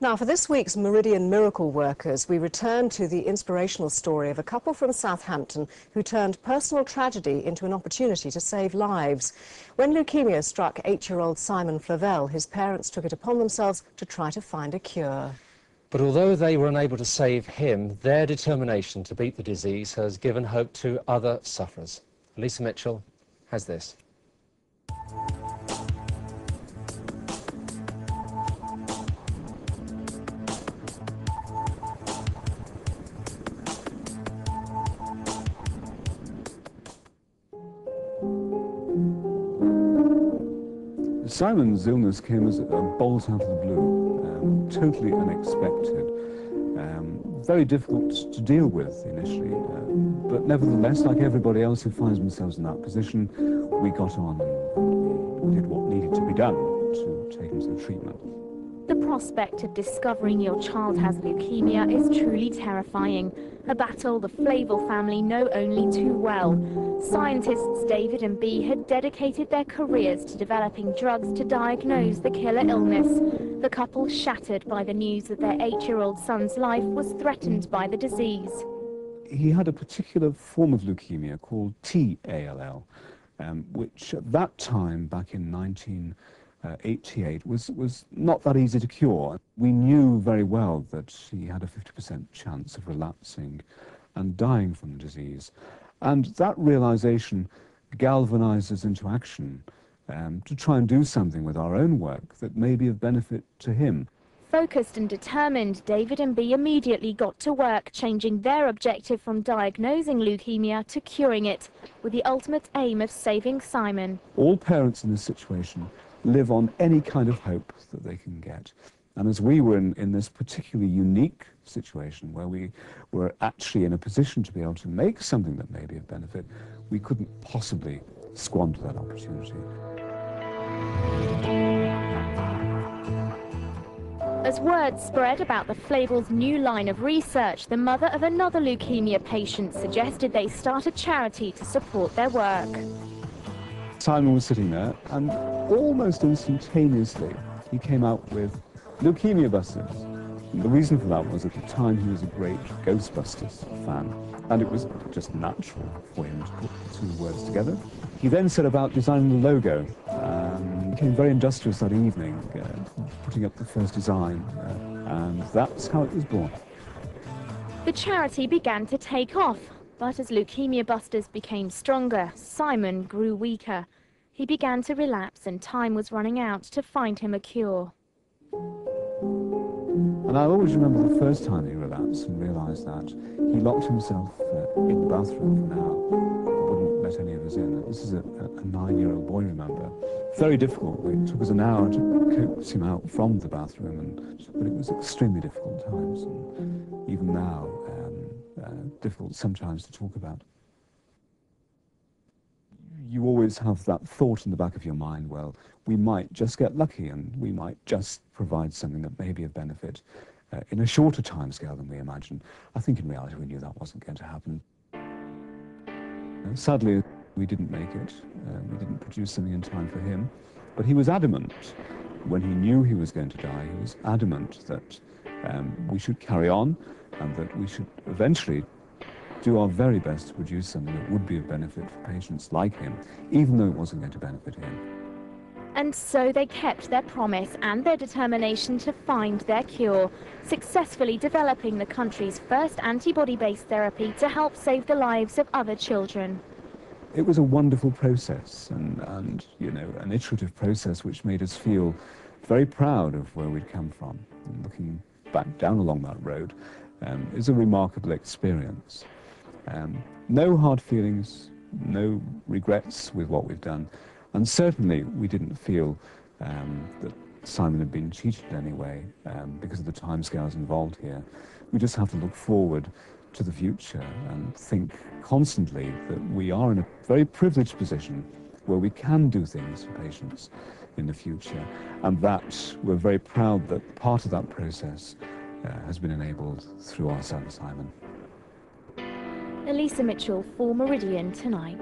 Now, for this week's Meridian Miracle Workers, we return to the inspirational story of a couple from Southampton who turned personal tragedy into an opportunity to save lives. When leukemia struck 8-year-old Simon Flavell, his parents took it upon themselves to try to find a cure. But although they were unable to save him, their determination to beat the disease has given hope to other sufferers. Lisa Mitchell has this. Simon's illness came as a bolt out of the blue, totally unexpected, very difficult to deal with initially, but nevertheless, like everybody else who finds themselves in that position, we got on and we did what needed to be done to take him to treatment. The prospect of discovering your child has leukemia is truly terrifying, a battle the Flavell family know only too well. Scientists David and Bea had dedicated their careers to developing drugs to diagnose the killer illness. The couple shattered by the news that their 8-year-old son's life was threatened by the disease. He had a particular form of leukemia called TALL, which at that time, back in 1988, was not that easy to cure. We knew very well that he had a 50% chance of relapsing and dying from the disease. And that realization galvanized us into action to try and do something with our own work that may be of benefit to him. Focused and determined, David and Bea immediately got to work, changing their objective from diagnosing leukemia to curing it, with the ultimate aim of saving Simon. All parents in this situation live on any kind of hope that they can get. And as we were in this particularly unique situation where we were actually in a position to be able to make something that may be of benefit, we couldn't possibly squander that opportunity. As word spread about the Flavells' new line of research, the mother of another leukemia patient suggested they start a charity to support their work. Simon was sitting there, and almost instantaneously he came out with Leukaemia Busters. And the reason for that was at the time he was a great Ghostbusters fan, and it was just natural for him to put the two words together. He then set about designing the logo. He became very industrious that evening, putting up the first design, and that's how it was born. The charity began to take off, but as Leukaemia Busters became stronger, Simon grew weaker. He began to relapse and time was running out to find him a cure. And I always remember the first time he relapsed and realized that he locked himself in the bathroom for an hour, wouldn't let any of us in. This is a 9-year-old boy, remember. Very difficult. It took us an hour to coax him out from the bathroom, but it was extremely difficult times, and even now, difficult sometimes to talk about. You always have that thought in the back of your mind, well, we might just get lucky and we might just provide something that may be of benefit in a shorter time scale than we imagined. I think in reality we knew that wasn't going to happen. Sadly, we didn't make it. We didn't produce something in time for him, but he was adamant. When he knew he was going to die, he was adamant that we should carry on and that we should eventually do our very best to produce something that would be of benefit for patients like him, even though it wasn't going to benefit him. And so they kept their promise and their determination to find their cure, successfully developing the country's first antibody-based therapy to help save the lives of other children. It was a wonderful process and you know, an iterative process which made us feel very proud of where we'd come from. And looking back down along that road is a remarkable experience. No hard feelings, no regrets with what we've done, and certainly we didn't feel that Simon had been cheated in any way because of the timescales involved here. We just have to look forward to the future and think constantly that we are in a very privileged position where we can do things for patients in the future, and that we're very proud that part of that process has been enabled through our son Simon. Lisa Mitchell for Meridian Tonight.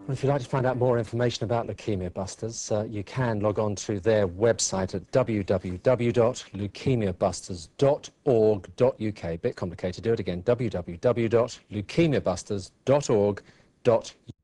Well, if you'd like to find out more information about Leukaemia Busters, you can log on to their website at www.leukemiabusters.org.uk. Bit complicated, do it again, www.leukemiabusters.org.uk.